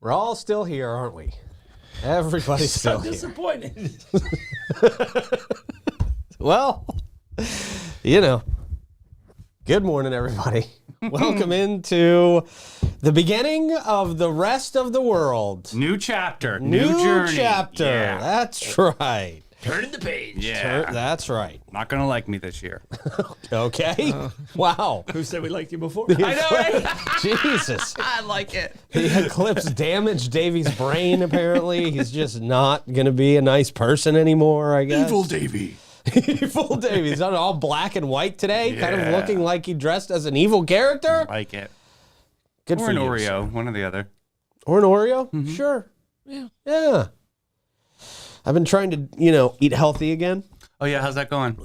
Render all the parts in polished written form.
We're all still here, aren't we? Everybody's still here. Disappointed. Well, good morning, everybody. Welcome into the beginning of the rest of the world. New chapter. New journey. Chapter. Yeah. That's right. Turning the page. Yeah. That's right. Not going to like me this year. Okay. Wow. Who said we liked you before? I know, right? Jesus. I like it. The eclipse damaged Davy's brain, apparently. He's just not going to be a nice person anymore, I guess. Evil Davy. Evil Davy. He's done all black and white today, kind of looking like he dressed as an evil character. Like it. Good or for an you, Oreo, sir. one or the other. Or an Oreo? Mm-hmm. Sure. Yeah. Yeah. I've been trying to, eat healthy again. Oh, yeah. How's that going?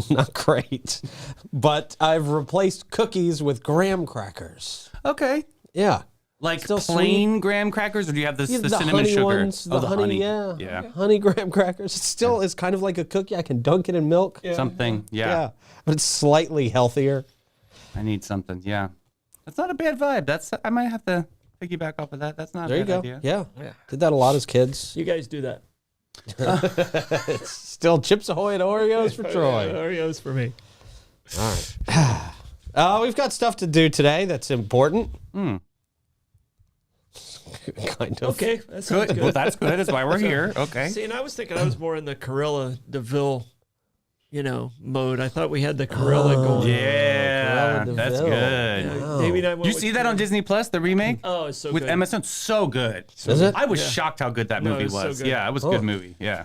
Not great. But I've replaced cookies with graham crackers. Okay. Yeah. Like Still plain graham crackers, or do you have the cinnamon honey sugar? ones, the honey, yeah. Yeah. Honey graham crackers. It still is kind of like a cookie. I can dunk it in milk. Yeah. Something. Yeah. But it's slightly healthier. I need something. Yeah. That's not a bad vibe. I might have to piggyback off of that. That's not There a you bad go. idea. Yeah. Did that a lot as kids. You guys do that. It's still Chips Ahoy and Oreos for Troy. Oreos for me. All right. We've got stuff to do today that's important. Kind of. Okay, that sounds Good. good. Well, that's good. That's why we're here. Okay. See, and I was thinking I was more in the Corilla DeVille, mode. I thought we had the Corilla going. Yeah. Cruella That's de Vil. good. Wow. Davey and I went You with see that on Disney Plus, the remake? Oh, it's so With good. Emma Stone? So good. Is it? I was Yeah. shocked how good that No, movie it was so was. good. Yeah, it was a Oh. good movie. Yeah.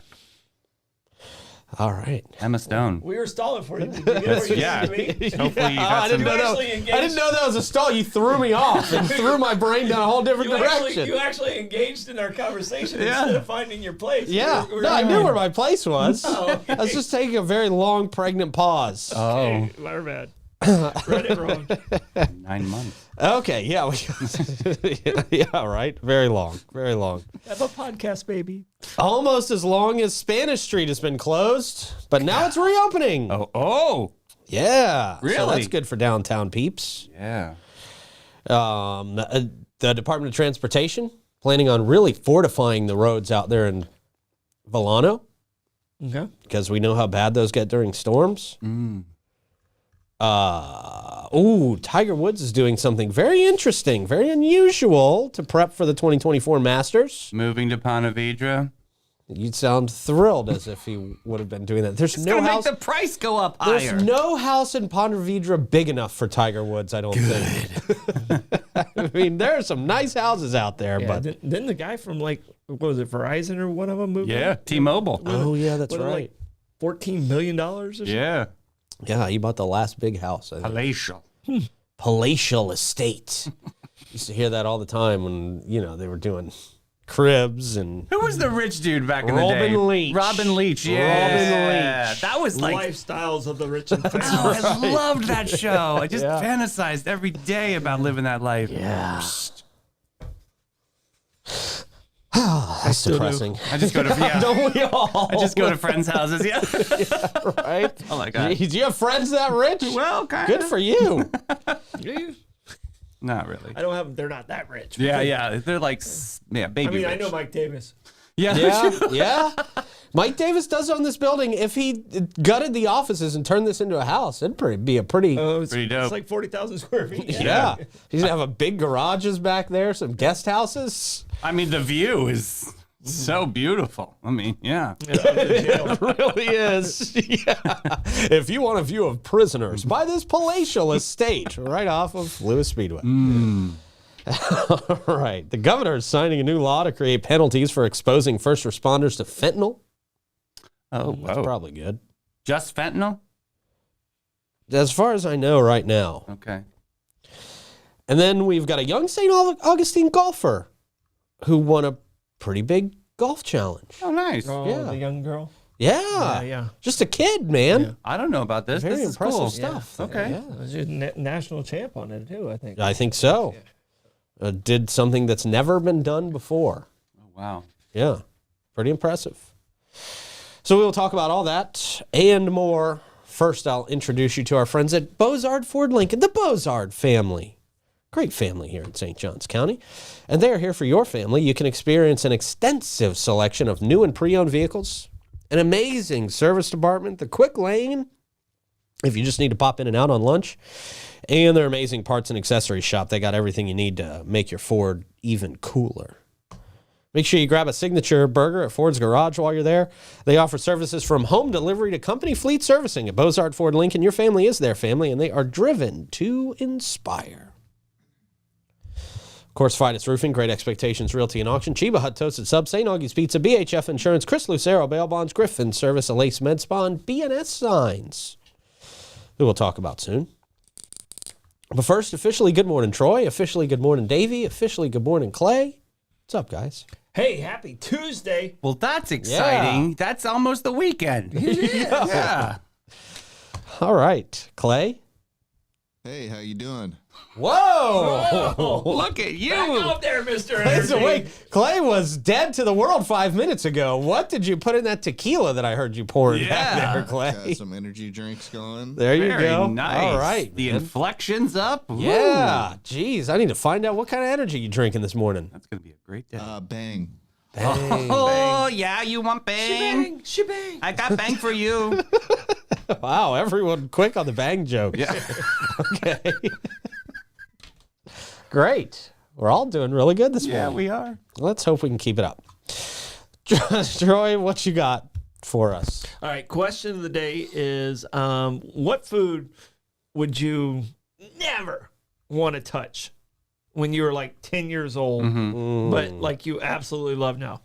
All right. Emma Stone. We were stalling for you. Did you get where you Yeah. needed to be? Hopefully you I got didn't some. know actually that. engaged- I didn't know that was a stall. You threw me off and threw my brain down a whole different direction. You actually engaged in our conversation Yeah. instead of finding your place. Yeah. We're No, I knew where my place was. Oh, okay. I was just taking a very long pregnant pause. Oh, My bad. Read it wrong. 9 months. Okay. Yeah. Yeah. Right. Very long. Very long. Have a podcast, baby. Almost as long as Spanish Street has been closed, but now it's reopening. Oh. Yeah. So Really? that's good for downtown peeps. Yeah. The Department of Transportation planning on really fortifying the roads out there in Vilano Okay. because we know how bad those get during storms. Tiger Woods is doing something very interesting, very unusual to prep for the 2024 Masters. Moving to Ponte Vedra. You'd sound thrilled as if he would have been doing that. There's It's no going to house. make the price go up higher. There's no house in Ponte Vedra big enough for Tiger Woods, I don't think. I mean, there are some nice houses out there, Yeah, but didn't the guy from what was it, Verizon or one of them move? Yeah, T-Mobile. oh yeah, that's What, right. like $14 million or something? Yeah. Yeah, he bought the last big house. I think. Palatial. Palatial estate. Used to hear that all the time when they were doing cribs and Who was the rich dude back in the Robin day? Leach. Robin Leach. Yeah. Robin Leach. That was like... Lifestyles of the rich and famous. Oh, I loved that show. I just Yeah. fantasized every day about living that life. yeah. That's depressing. I just go to Don't we all? I just go to friends' houses. Yeah. right. Oh my god. Do you have friends that rich? Well, kind Good for you. Do you? Not really. I don't have them. They're not that rich. Yeah. They're like baby. I mean, I rich. know Mike Davis. Yeah. Yeah. Mike Davis does own this building. If he gutted the offices and turned this into a house, it'd be a pretty. Oh, it's, Pretty dope. It's like 40,000 square feet. Yeah. He's gonna have a big garages back there, some guest houses. I mean, the view is so beautiful. I mean, yeah. It really is. Yeah. If you want a view of prisoners, buy this palatial estate right off of Lewis Speedway. All right. The governor is signing a new law to create penalties for exposing first responders to fentanyl. Oh, That's whoa. probably good. Just fentanyl? As far as I know right now. Okay. And then we've got a young St. Augustine golfer who won a pretty big golf challenge. Oh, nice. Oh, Yeah. the young girl. Yeah. Yeah. Just a kid, man. Yeah. I don't know about this. Very This is impressive cool. stuff. Okay. Yeah. She's national champ on it, too, I think. I think so. Did something that's never been done before. Oh, wow. Yeah. Pretty impressive. So we will talk about all that and more. First, I'll introduce you to our friends at Bozard Ford Lincoln, the Bozard family. Great family here in St. Johns County. And they are here for your family. You can experience an extensive selection of new and pre-owned vehicles, an amazing service department, the quick lane, if you just need to pop in and out on lunch, and their amazing parts and accessories shop. They got everything you need to make your Ford even cooler. Make sure you grab a signature burger at Ford's Garage while you're there. They offer services from home delivery to company fleet servicing at Bozard Ford Lincoln. Your family is their family, and they are driven to inspire. Of course, Fidus Roofing, Great Expectations Realty and Auction, Chiba Hut Toasted Sub, St. Augie's Pizza, BHF Insurance, Chris Lucero, Bail Bonds, Griffin Service, Alace Med Spa, and BNS Signs, who we'll talk about soon. But first, officially good morning, Troy. Officially good morning, Davey. Officially good morning, Clay. What's up, guys? Hey, happy Tuesday. Well, that's exciting. Yeah. That's almost the weekend. Yeah. All right, Clay. Hey, how you doing? Whoa! Look at you. Back up there, Mr. Clay's Energy. awake. Clay was dead to the world 5 minutes ago. What did you put in that tequila that I heard you pouring back there, Clay? Got some energy drinks going. There you Very go. nice. All right. The man. inflection's up. Woo. Yeah. Jeez, I need to find out what kind of energy you drinking this morning. That's going to be a great day. Bang. Bang. Oh, yeah, you want bang? Shebang. I got bang for you. Wow, everyone quick on the bang joke. Yeah. Okay. Great. We're all doing really good this Yeah, morning. we are. Let's hope we can keep it up. Troy, what you got for us? All right, question of the day is what food would you never want to touch when you were like 10 years old, but like you absolutely love now?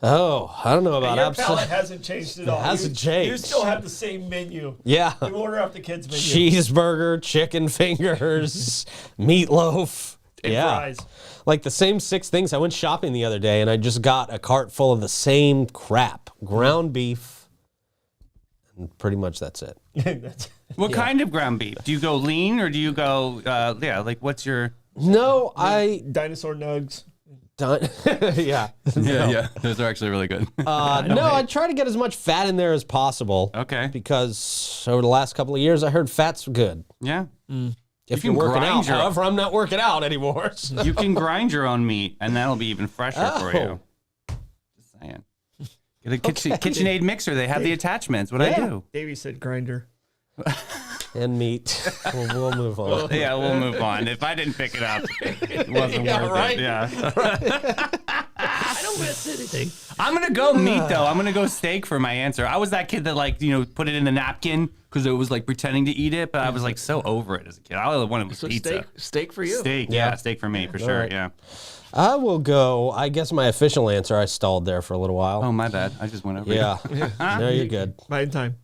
Oh, I don't know about Your absolutely. palate hasn't changed at all. hasn't changed. You still have the same menu. Yeah. You order off the kids' menu. Cheeseburger, chicken fingers, meatloaf. And fries. Like the same 6 things. I went shopping the other day and I just got a cart full of the same crap. Ground beef. And pretty much that's it. That's- What kind of ground beef? Do you go lean or do you go, like what's your... No, I Dinosaur nugs. done. Yeah. Yeah. Those are actually really good. No, I try to get as much fat in there as possible. Okay. Because over the last couple of years, I heard fat's good. Yeah. If You you're can working out, grind your- however, I'm not working out anymore. so- You can grind your own meat, and that'll be even fresher for you. Oh. Just saying. Get a KitchenAid mixer. They have the attachments. What I do? Davey said grinder. And meat. We'll move on. Yeah, we'll move on. If I didn't pick it up, it wasn't worth right. it. Yeah. I don't miss anything. I'm gonna go meat though. I'm gonna go steak for my answer. I was that kid that put it in the napkin because it was like pretending to eat it, but I was like so over it as a kid. All I wanted was So pizza. steak for you. Steak, Yeah. yeah, steak for me for sure. right. Yeah. I will go. I guess my official answer, I stalled there for a little while. Oh my bad. I just went over. Yeah. No, you're good. By the time.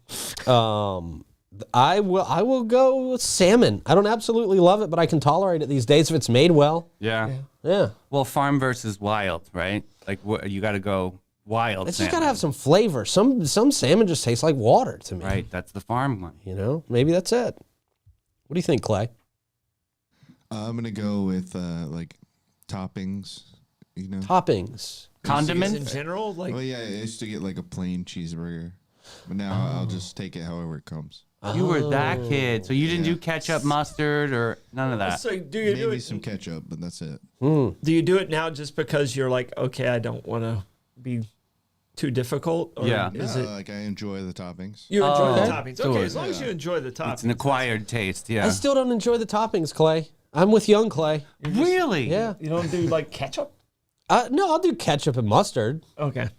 I will go with salmon. I don't absolutely love it, but I can tolerate it these days if it's made well. Yeah. Yeah. Well, farm versus wild, right? Like you got to go wild. It's just salmon. gotta have some flavor. Some salmon just tastes like water to me. Right. That's the farm one. You know, maybe that's it. What do you think, Clay? I'm gonna go with like toppings. You know. Toppings. Condiments. In general, like Well, yeah, I used to get like a plain cheeseburger, but now I'll just take it however it comes. You were that kid, so you didn't do ketchup, mustard, or none of that. so do you do Maybe it? some ketchup, but that's it. Do you do it now just because you're like, okay, I don't want to be too difficult? Or Yeah. Is No, it like I enjoy the toppings. you enjoy the Okay. toppings? So Okay, as long as you enjoy the toppings. It's an acquired taste. Yeah. I still don't enjoy the toppings, Clay. I'm with young Clay. Really? Yeah. You don't do like ketchup? No, I'll do ketchup and mustard. Okay.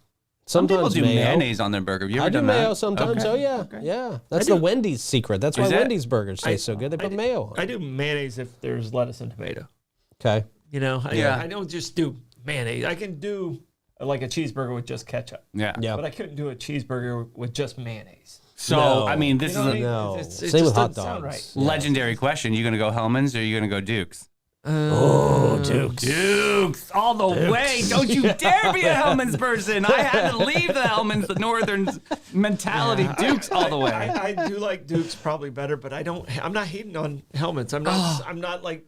Some people Sometimes do mayo. mayonnaise on their burger. Have you ever I do done mayo that? sometimes. Okay. Oh yeah, yeah. That's the Wendy's secret. That's why Is that- Wendy's burgers taste so good. They put mayo on. I do mayonnaise if there's lettuce and tomato. Okay. You know, Yeah. I don't just do mayonnaise. I can do like a cheeseburger with just ketchup, Yeah. Yeah. but I couldn't do a cheeseburger with just mayonnaise. So, No. I mean, this You know what I is mean? a No. It Same just with hot doesn't sound dogs. right. legendary question. You going to go Hellman's or are you going to go Duke's? Oh, Dukes. Dukes all the way. Don't you dare be a Hellman's person. I had to leave the Hellman's, the Northern mentality. Dukes all the way. I do like Duke's probably better, but I'm not hating on helmets. I'm not. I'm not like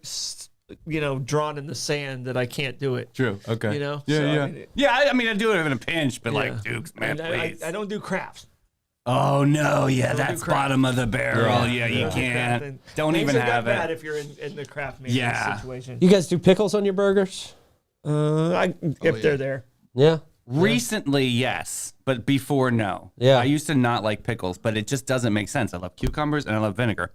drawn in the sand that I can't do it. True. Okay. Yeah, Yeah. so, yeah. I mean, I mean, I do it in a pinch, but yeah. like Dukes, man, And please. I don't do crafts. Oh no, yeah, Don't do that's craft. bottom of the barrel. Yeah, you can't. Don't even have bad it. if you're in the craft meat Yeah. situation. You guys do pickles on your burgers? If they're there. Yeah. Recently, yes, but before, no. Yeah. I used to not like pickles, but it just doesn't make sense. I love cucumbers and I love vinegar.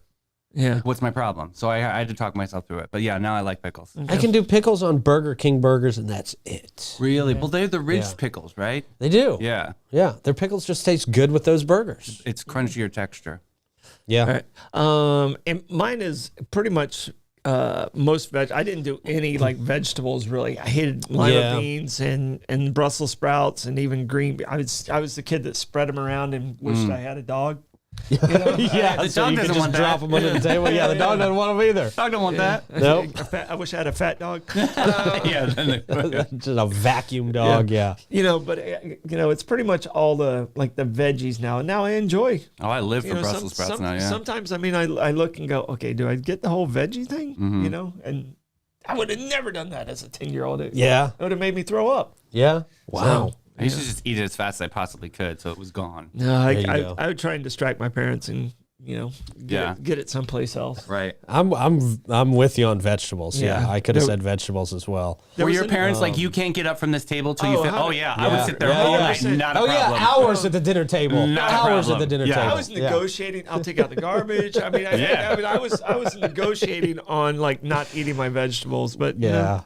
Yeah. What's my problem? So I had to talk myself through it. But yeah, now I like pickles. I can do pickles on Burger King burgers, and that's it. Really? Well, they're the ridged Yeah. pickles, right? They do. Yeah. Yeah. Their pickles just taste good with those burgers. It's crunchier texture. Yeah. All right. And mine is pretty much most veg. I didn't do any like vegetables really. I hated lima Yeah. beans and Brussels sprouts and even green. I was the kid that spread them around and wished I had a dog. Yeah. The so dog you could doesn't just want drop that. them under the table. Yeah, the dog doesn't want them either. I don't want that. Nope. I wish I had a fat dog. Yeah. Just a vacuum dog. Yeah. But it's pretty much all the veggies now. And now I enjoy. Oh, I live for You know, Brussels sprouts now, yeah. Sometimes I look and go, okay, do I get the whole veggie thing? Mm-hmm. And I would have never done that as a 10-year-old. Yeah. It would have made me throw up. Yeah. Wow. I used to just eat it as fast as I possibly could, so it was gone. No, There you go. I would try and distract my parents and get it someplace else. Right. I'm with you on vegetables. Yeah. Yeah. I could have said vegetables as well. Were your was parents like, you can't get up from this table till you Oh, fit? how- Oh, yeah. I would sit there Yeah, all yeah. night. Not a Oh problem. yeah, hours at the dinner table. Not a Hours at problem. the dinner Yeah. table. I was negotiating. I'll take out the garbage. I mean, I was negotiating on like not eating my vegetables, but Yeah.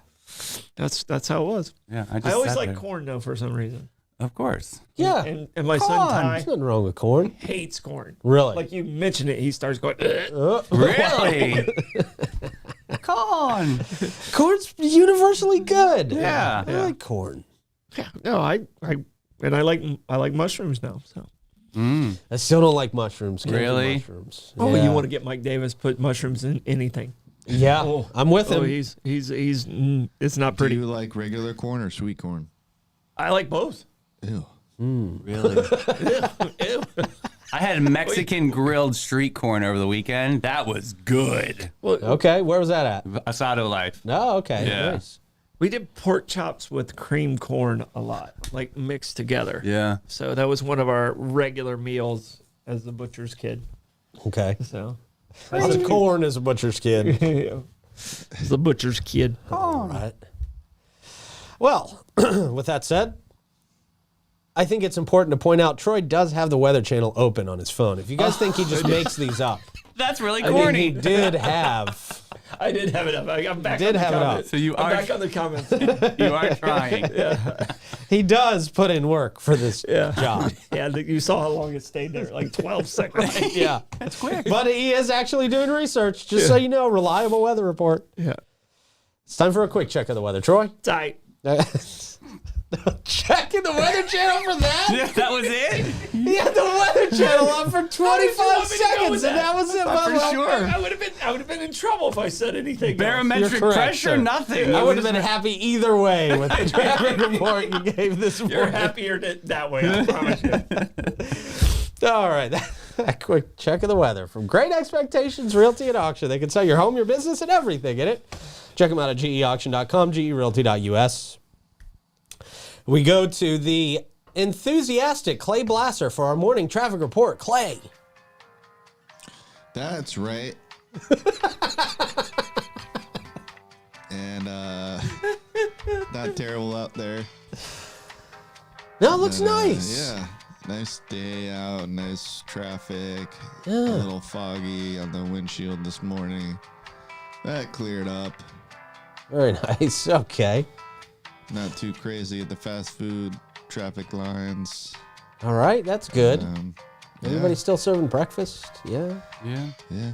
that's how it was. Yeah, I always sat like there. corn though for some reason. Of course. Yeah. And my son Ty There's nothing wrong with corn. hates corn. Really? Like you mention it, he starts going. "Ugh." Really? Corn. Corn's universally good. Yeah. I like corn. Yeah, no, I like mushrooms now. So I still don't like mushrooms. Can't do Really? Mushrooms. you Yeah. want to get Mike Davis put mushrooms in anything? Yeah. Oh. I'm with him. he's it's not Do pretty. you like regular corn or sweet corn? I like both. Ew. Really? Ew. I had Mexican grilled street corn over the weekend. That was good. Well, Okay. Where was that at? Asado life. No. Okay. Yeah. Nice. we did pork chops with cream corn a lot, like mixed together. Yeah. So that was one of our regular meals as the butcher's kid. Okay. So Lots of corn as a butcher's kid. as the butcher's kid. All right. Well, with that said, I think it's important to point out Troy does have the Weather Channel open on his phone. If you guys think he just makes these up, That's really I mean, he corny. did have. I did have it up. I'm back. Did on the have it up. comments. So you I'm are back on the comments. you are trying. He does put in work for this Yeah. job. Yeah, you saw how long it stayed there, like 12 seconds. Yeah. That's quick. But he is actually doing research, just so you know, reliable weather report. Yeah. It's time for a quick check of the weather. Troy? Tight. Checking the Weather Channel for that? Yeah, that was it? He had the Weather Channel on for 25 want me to go seconds, with and that was it. For Bubba. sure. I would have been in trouble if I said anything. else. Barometric You're correct, pressure, sir. nothing. I It would have was been happy either way with the traffic report you gave this You're morning. happier that way, I promise you. All right, that quick check of the weather from Great Expectations Realty and Auction. They can sell your home, your business, and everything in it. Check them out at geauction.com, gerealty.us. We go to the enthusiastic Clay Blasser for our morning traffic report. Clay. That's right. And not terrible out there. No, it looks And, nice. Yeah. Nice day out, nice traffic. Yeah. A little foggy on the windshield this morning. That cleared up. Very nice. Okay. Not too crazy at the fast food traffic lines. All right, that's good. Everybody Yeah, still serving breakfast? Yeah. Yeah, yeah.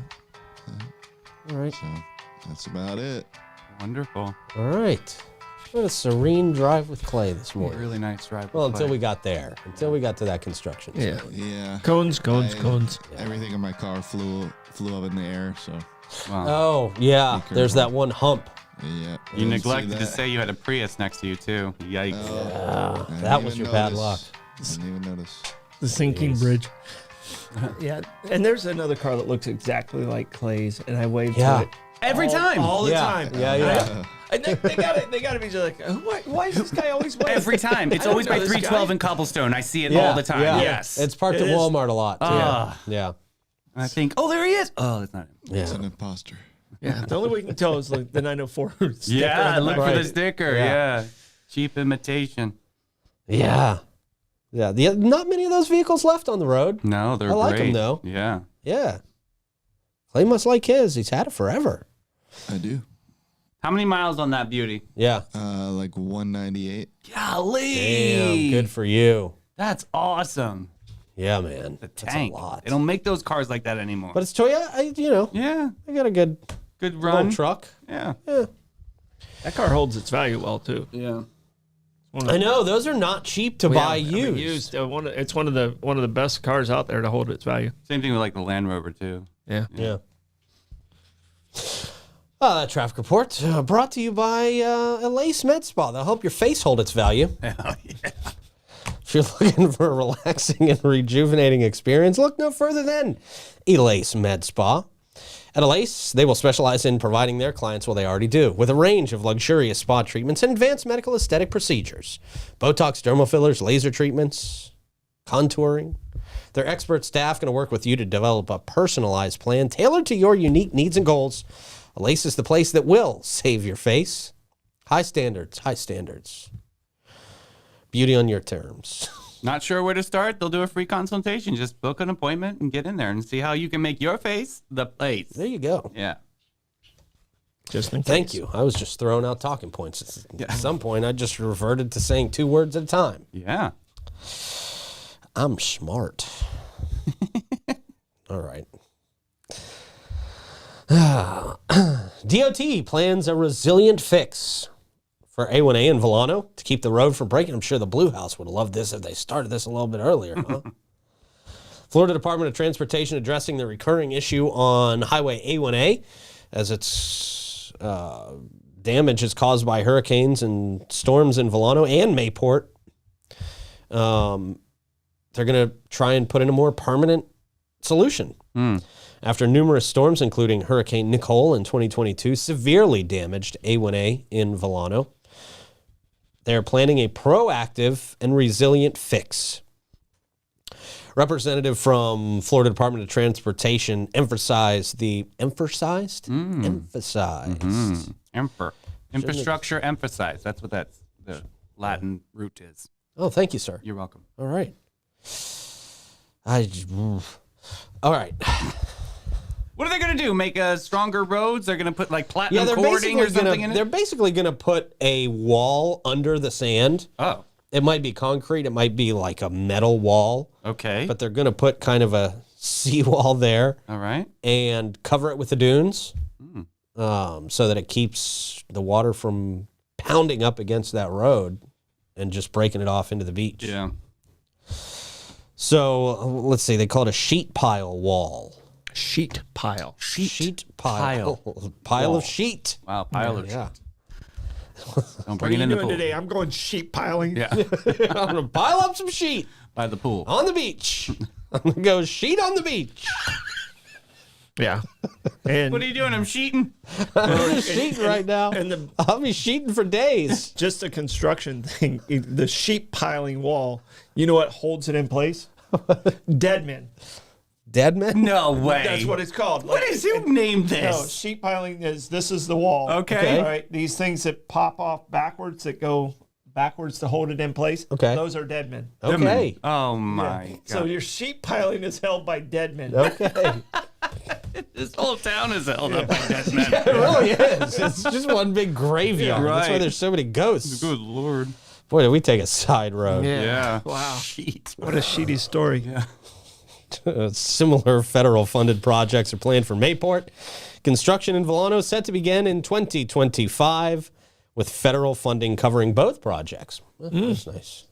All right. So that's about it. wonderful. All right. What a serene drive with Clay this morning. Really nice drive. Well, until we got there. Until we got to that construction. Yeah. Yeah. Cones. I- Everything in my car flew up in the air. So Wow. Oh, yeah. Be There's careful. that one hump. yeah. I You didn't see neglected to that. say you had a Prius next to you too. Yikes. I That didn't was even your bad notice. luck. I didn't even notice. The sinking bridge. Yeah. And there's another car that looks exactly like Clay's, and I waved Yeah. to it Every time. all the Yeah. time. Yeah, yeah. And they gotta be just like, why is this guy always waiting? Every time. It's I don't always know by this 312 guy. and Cobblestone. I see it all the time. Yeah. Yes. It's parked It at is. Walmart a lot. Yeah. And I think, oh, there he is. Oh, that's not him. It's Yeah. an imposter. Yeah, the only way you can tell is like the 904 sticker. Yeah, on the look back. for the Right. sticker. Yeah. Yeah. Cheap imitation. Yeah. Yeah. Not many of those vehicles left on the road. No, they're I like great. 'em, though. Yeah. Yeah. Clay must like his. He's had it forever. I do. How many miles on that beauty? Yeah. Like 198. Golly. Damn. Good for you. That's awesome. Yeah, man. The That's tank. a lot. They don't make those cars like that anymore. But it's Toyota. yeah. They got a good Good little run. truck. Yeah. Yeah. That car holds its value well too. Yeah. I know those are not cheap to buy I mean, used. It's one of the best cars out there to hold its value. Same thing with like the Land Rover too. Yeah. Yeah. That traffic report brought to you by Lace Med Spa. They'll help your face hold its value. Hell yeah. If you're looking for a relaxing and rejuvenating experience, look no further than Elace Med Spa. At Elace, they will specialize in providing their clients what they already do, with a range of luxurious spa treatments and advanced medical aesthetic procedures. Botox, dermal fillers, laser treatments, contouring. Their expert staff going to work with you to develop a personalized plan tailored to your unique needs and goals. Elace is the place that will save your face. High standards, high standards. Beauty on your terms. Not sure where to start? They'll do a free consultation. Just book an appointment and get in there and see how you can make your face the place. There you go. Yeah. Just in Thank case. you. I was just throwing out talking points. At some point, I just reverted to saying 2 words at a time. Yeah. I'm smart. All right. DOT plans a resilient fix for A1A in Vilano to keep the road from breaking. I'm sure the Blue House would have loved this if they started this a little bit earlier, huh? Florida Department of Transportation addressing the recurring issue on Highway A1A as its damage is caused by hurricanes and storms in Vilano and Mayport. They're going to try and put in a more permanent solution. After numerous storms, including Hurricane Nicole in 2022, severely damaged A1A in Vilano. They're planning a proactive and resilient fix. Representative from Florida Department of Transportation emphasized. Infrastructure emphasized. That's what the Latin root is. Oh, thank you, sir. You're welcome. All right. All right. What are they going to do? Make stronger roads? They're going to put like Yeah, platinum they're cording basically or something gonna in they're it? basically gonna put a wall under the sand. Oh, It might be concrete. It might be like a metal wall, okay. but they're gonna put kind of a seawall there All right. and cover it with the dunes, so that it keeps the water from pounding up against that road and just breaking it off into the beach. Yeah. So let's see. They call it a sheet pile wall. Sheet pile. Sheet pile. Pile of sheet. Wow. Pile of Yeah. Don't What bring are it you in the doing pool. today? I'm going sheet piling. Yeah. I'm gonna pile up some sheet By the pool. on the beach. I'm gonna go sheet on the beach. Yeah. And What are you doing? I'm sheeting. I'm sheeting right now. and I'll be sheeting for days. just a construction thing, the sheet piling wall, you know what holds it in place? Dead men. Dead men? No way. That's what it's called. What is who named No, this? sheet piling this is the wall. Okay. All right. These things that pop off backwards that go backwards to hold it in place. Okay. Those are dead men. Okay. Oh my god. So your sheet piling is held by dead men. Okay. This whole town is held up by dead men. It really is. It's just one big graveyard. That's why Right. there's so many ghosts. Good lord. Boy, did we take a side road. Yeah. Wow. Sheet. What a sheety story. Yeah. Similar federal funded projects are planned for Mayport. Construction in Vilano set to begin in 2025 with federal funding covering both projects. That's nice.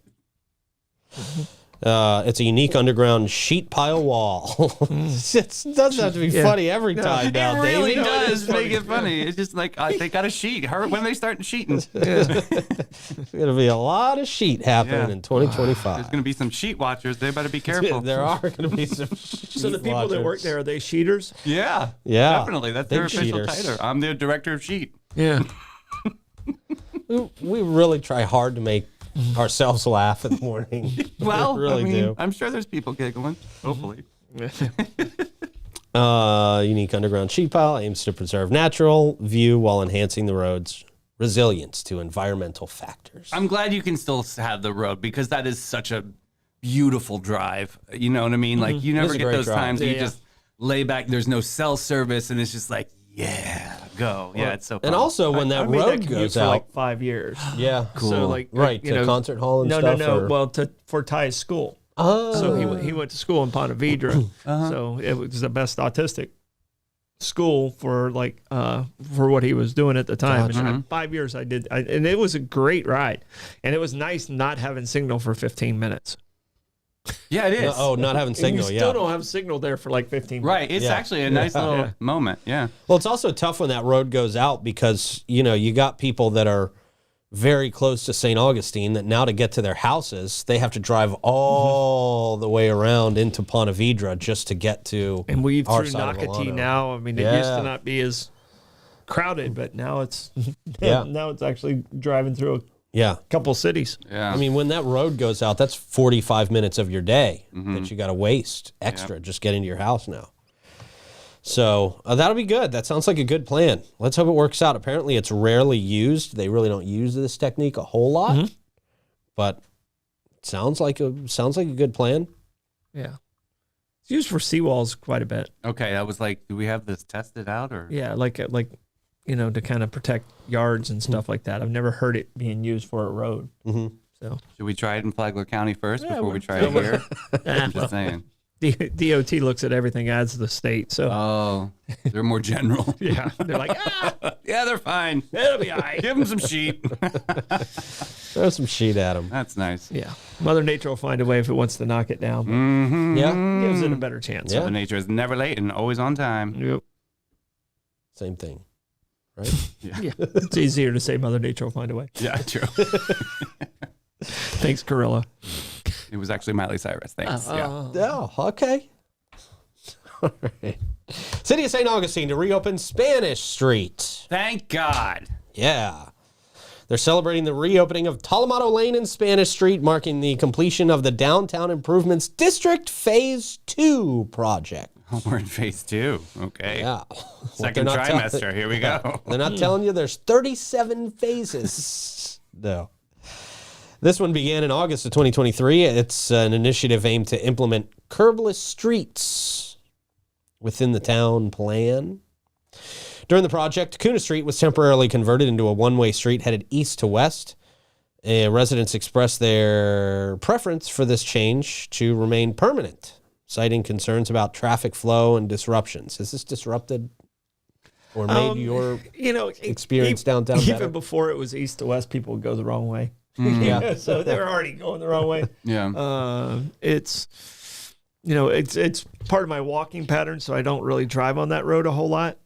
It's a unique underground sheet pile wall. It doesn't have to be funny every time now, It really Davey. does make it funny. It's just like they got a sheet. When are they starting sheeting? There's going to be a lot of sheet happening Yeah. in 2025. There's going to be some sheet watchers. They better be careful. There are going to be some So the people that work there, are they sheeters? Yeah. Yeah. Definitely. That's Big their official sheeters. title. I'm the director of sheet. Yeah. we really try hard to make ourselves laugh in the morning. Well, we really do. I'm sure there's people giggling. Hopefully. Unique underground sheet pile aims to preserve natural view while enhancing the road's resilience to environmental factors. I'm glad you can still have the road because that is such a beautiful drive. You know what I mean? Like you never a get great those drive. times where you Yeah. just lay back. There's no cell service, and it's just like, yeah, go. Yeah, it's so fun. And also, when I that made road commute goes for out, like 5 years. yeah, So like right you to know, concert hall and no, stuff. No, or- Well, for Ty's school. Oh, So he went to school in Ponte Vedra. So it was the best autistic school for for what he was doing at the time. Gotcha. And 5 years I did, and it was a great ride. And it was nice not having signal for 15 minutes. yeah, it is. not having And signal. you still Yeah. don't have signal there for like 15 minutes. Right. It's Yeah. actually a nice little Yeah. moment. Yeah. Well, it's also tough when that road goes out because you got people that are very close to St. Augustine that now to get to their houses, they have to drive all the way around into Ponte Vedra just to get to And we our through side of Nocatee Vilano. now. I mean, it used Yeah. to not be as crowded, but now it's Yeah. now it's actually driving through a Yeah. couple cities. Yeah. I mean, when that road goes out, that's 45 minutes of your day that you got to waste extra just getting to your house now. So that'll be good. That sounds like a good plan. Let's hope it works out. Apparently, it's rarely used. They really don't use this technique a whole lot, but it sounds like a good plan. Yeah, it's used for seawalls quite a bit. Okay. I was like, do we have this tested out or? Yeah, like to kind of protect yards and stuff like that. I've never heard it being used for a road. Mhm. So Should we try it in Flagler County first before we we're- try it here? I'm just saying. DOT looks at everything as the state. So Oh, they're more general. yeah, they're like, Yeah, they're fine. it'll be all right. Give them some sheet. Throw some sheet at them. That's nice. Yeah, Mother Nature will find a way if it wants to knock it down. But Mm-hmm. Yeah, gives it a better chance. Yeah. Mother Nature is never late and always on time. Yep. same thing, right? Yeah, it's easier to say Mother Nature will find a way. Yeah, true. Thanks, Gorilla. It was actually Miley Cyrus. Thanks. Yeah. Oh, okay. All right. City of St. Augustine to reopen Spanish Street. Thank God. Yeah. They're celebrating the reopening of Talamato Lane and Spanish Street, marking the completion of the Downtown Improvements District Phase 2 project. Oh, we're in phase 2. Okay. Yeah. Second What they're not trimester. Here we go. They're not telling you there's 37 phases. No. This one began in August of 2023. It's an initiative aimed to implement curbless streets within the town plan. During the project, Kuna Street was temporarily converted into a one-way street headed east to west. Residents expressed their preference for this change to remain permanent, citing concerns about traffic flow and disruptions. Has this disrupted or made your experience downtown even better? before it was east to west, people would go the wrong way. Yeah. So they were already going the wrong way. Yeah. It's part of my walking pattern, so I don't really drive on that road a whole lot.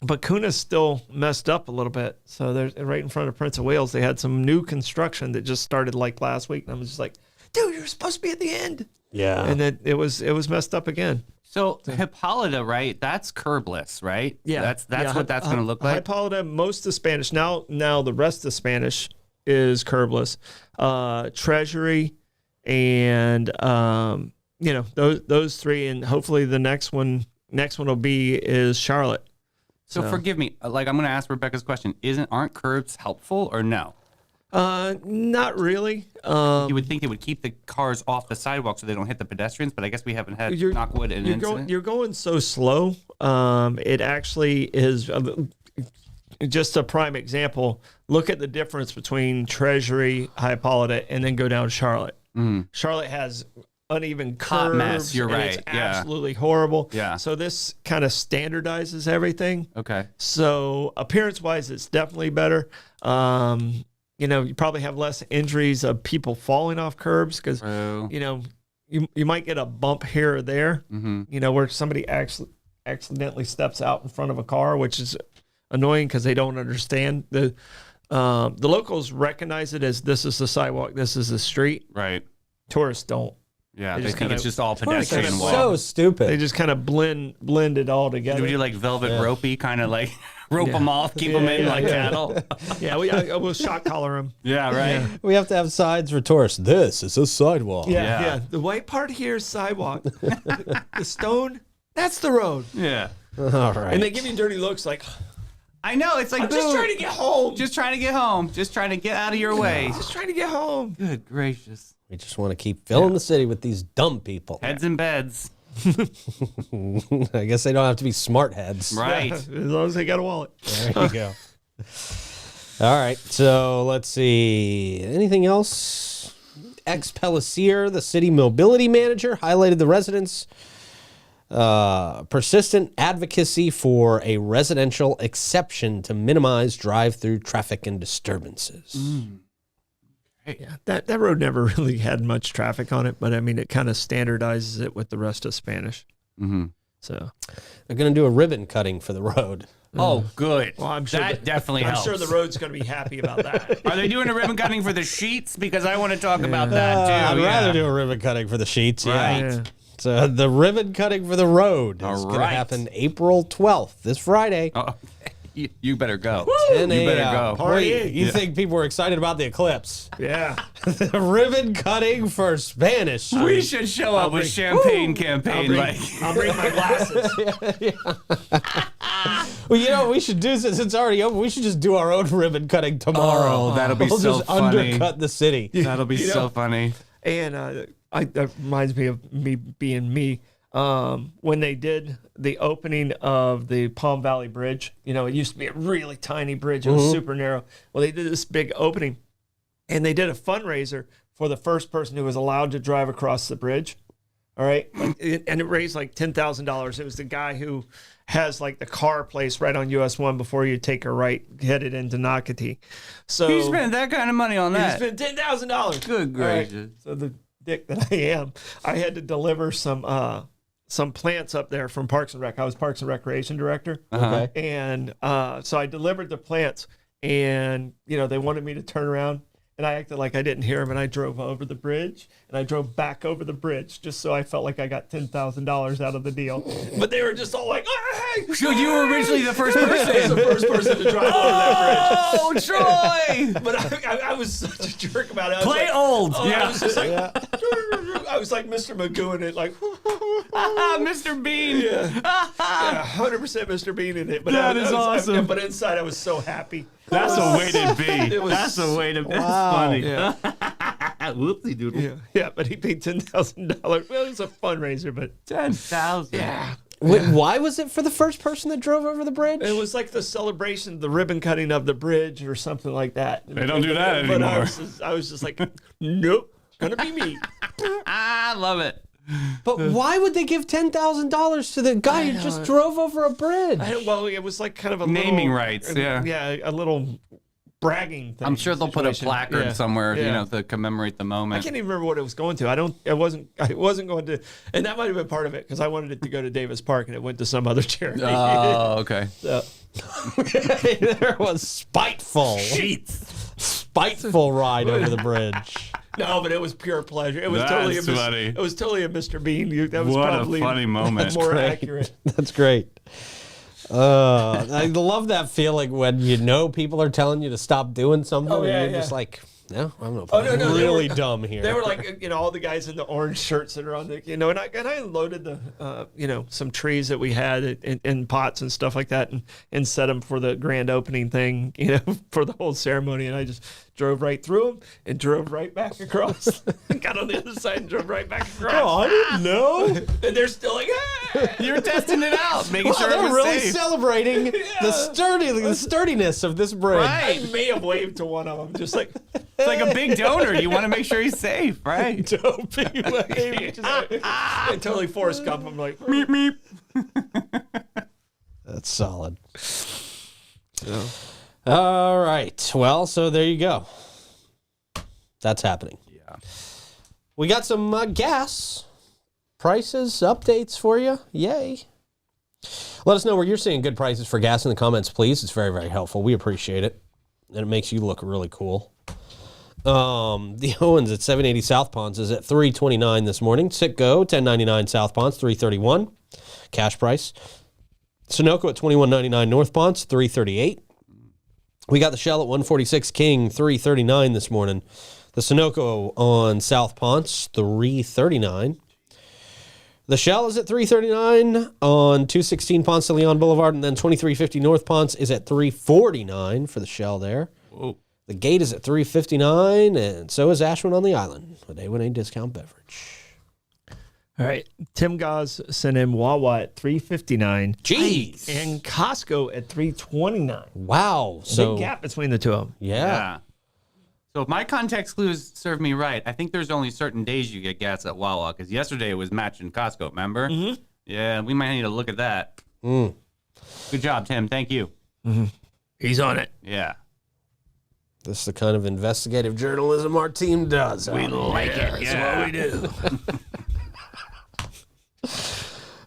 But Kuna's still messed up a little bit. So there's right in front of Prince of Wales, they had some new construction that just started like last week, and I was just like, dude, you're supposed to be at the end. Yeah. And then it was messed up again. So Hippolyta, right? That's curbless, right? Yeah, That's what that's going to look like. Hippolyta, most of Spanish now the rest of Spanish is curbless. Treasury and those three, and hopefully the next one will is Charlotte. So forgive me. Like I'm going to ask Rebecca's question. Aren't curbs helpful or no? Not really. You would think it would keep the cars off the sidewalk so they don't hit the pedestrians, but I guess we haven't had knockwood an incident. You're going so slow. It actually is just a prime example. Look at the difference between Treasury, Hippolyta, and then go down Charlotte. Charlotte has uneven curves. Hot mess, you're and right, It's yeah. absolutely horrible. Yeah. So this kind of standardizes everything. Okay. So appearance-wise, it's definitely better. You probably have less injuries of people falling off curbs because, True. you might get a bump here or there, where somebody accidentally steps out in front of a car, which is annoying because they don't understand. The locals recognize it as this is the sidewalk, this is the street. Right. Tourists don't. Yeah, They they just think it's kinda- just all Tourists are pedestrian walk. so stupid. They just kind of blend it all together. Do we do like velvet ropey, kind of like rope them off, keep them in like cattle? Yeah, I will shock collar them. Yeah, right. We have to have signs for tourists. This is a sidewalk. Yeah, Yeah. The white part here is sidewalk. The stone, that's the road. Yeah. All right. And they give you dirty looks like, I know. It's like, I'm just trying to get home. Just trying to get home. Just trying to get out of your way. Just trying to get home. Good gracious. We just want to keep filling the city with these dumb people. Heads in beds. I guess they don't have to be smart heads. Right. As long as they got a wallet. There you go. All right. So let's see. Anything else? Ex-Pellissier, the city mobility manager, highlighted the residents' persistent advocacy for a residential exception to minimize drive-through traffic and disturbances. Yeah, that road never really had much traffic on it, but I mean, it kind of standardizes it with the rest of Spanish. Mm-hmm. So, They're going to do a ribbon cutting for the road. Oh, good. well, I'm sure that definitely I'm helps. sure the road's going to be happy about that. Are they doing a ribbon cutting for the sheets? Because I want to talk about that too. I'd rather yeah. do a ribbon cutting for the sheets. Right. Yeah. Yeah. So the ribbon cutting for the road is All going to right. happen April 12th, this Friday. Oh, you better go. 10 You better a.m. go. Wait, you think people were excited about the eclipse? Yeah. The ribbon cutting for Spanish. We should show up with champagne campaign. I'll bring my glasses. Well, you know what we should do since it's already open? We should just do our own ribbon cutting tomorrow. Oh, that'll be we'll so just funny. undercut the city. That'll be so funny. And that reminds me of me being me. When they did the opening of the Palm Valley Bridge, you know, it used to be a really tiny bridge. It was super narrow. Well, they did this big opening, and they did a fundraiser for the first person who was allowed to drive across the bridge. All right. And it raised like $10,000. It was the guy who has like the car place right on US 1 before you take a right headed into Nocatee. So He spent that kind of money on he that. spent $10,000. Good All right. gracious. So the dick that I am, I had to deliver some plants up there from Parks and Rec. I was Parks and Recreation director. Okay. And so I delivered the plants, and, you know, they wanted me to turn around, and I acted like I didn't hear them, and I drove over the bridge, and I drove back over the bridge just so I felt like I got $10,000 out of the deal. But they were just all like, hey! So you were originally the first I was person. the first person to drive over that Oh, Troy! bridge. But I was such a jerk about it. I was Play like, old. oh, I Yeah. was just like, I was like Mr. Magoo in it, like, Mr. Bean. yeah, 100% Mr. Bean in it. But That is awesome. But inside, I was so happy. That's a way to be. It was- That's a way to be. That's Wow. funny. Yeah, Whoopsie doodle. yeah. But he paid $10,000. Well, it was a fundraiser, but 10,000. yeah, Wait, why was it for the first person that drove over the bridge? it was like the celebration, the ribbon cutting of the bridge, or something like that. They don't do that But anymore. I was just like, nope, gonna be me. I love it. But why would they give $10,000 to the guy who just drove over a bridge? Well, it was like kind of a Naming little, rights, yeah. yeah, a little bragging thing. I'm sure they'll put a situation. placard Yeah, somewhere, you yeah. know, to commemorate the I moment. can't even remember what it was going to. I wasn't going to, and that might have been part of it because I wanted it to go to Davis Park and it went to some other charity. Oh, okay. So, There was spiteful ride over the bridge. no, but it was pure pleasure. It was That's totally funny. It was totally a Mr. Bean. That was What a probably funny moment. more Great. accurate. That's great. I love that feeling when you know people are telling you to stop doing something Oh, yeah, and you're yeah. just like, no, I'm going to play no, they really were- dumb here. They were like, you know, all the guys in the orange shirts that are on the, you know, and I loaded the, you know, some trees that we had in pots and stuff like that, and set them for the grand opening thing, you know, for the whole ceremony, and I just drove right through them and drove right back across. Got on the other side and drove right back across. Oh, I didn't know. And they're still like, hey! You're testing it out, making Wow, sure it they're was really safe. celebrating the sturdiness of this bridge. Right. I may have waved to one of them, just like, It's like a big donor. You want to make sure he's safe, right? Dopey wave. I totally Forrest Gump. I'm like, Meep, meep. That's solid. All right. Well, so there you go. That's happening. Yeah. We got some gas prices updates for you. Yay. Let us know where you're seeing good prices for gas in the comments, please. It's very, very helpful. We appreciate it. And it makes you look really cool. The Owens at 780 South Ponce is at $3.29 this morning. Sitco, 1099 South Ponce, $3.31. Cash price. Sunoco at $21.99 North Ponce, $3.38. We got the Shell at 146 King, $3.39 this morning. The Sunoco on South Ponce, $3.39. The Shell is at $3.39 on 216 Ponce de Leon Boulevard, and then 2350 North Ponce is at $3.49 for the Shell there. Whoa. The Gate is at $3.59, and so is Ashland on the Island, a A1A discount beverage. All right. Tim Goss sent in Wawa at $3.59. Jeez. And Costco at $3.29. Wow. So, Big gap between the two of them. yeah. So if my context clues serve me right, I think there's only certain days you get gas at Wawa, because yesterday it was matching Costco, remember? Mm-hmm. Yeah, we might need to look at that. Mm. Good job, Tim. Thank you. Mm-hmm. He's on it. Yeah. This is the kind of investigative journalism our team does. We like it. That's what we do.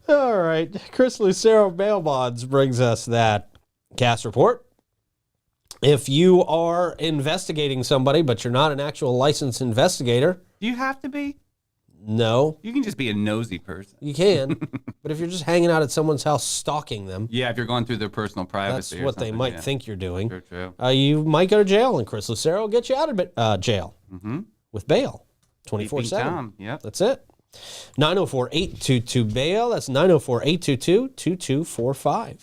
All right. Chris Lucero Bail Bonds brings us that cast report. If you are investigating somebody, but you're not an actual licensed investigator, Do you have to be? no, You can just be a nosy person. you can. But if you're just hanging out at someone's house stalking them, Yeah, if you're going through their personal that's privacy or what they something, might yeah. think you're doing. True. You might go to jail, and Chris Lucero will get you out of jail with bail, Peeping 24/7. Tom, yep. That's it. 904-822-BAIL. That's 904-822-2245.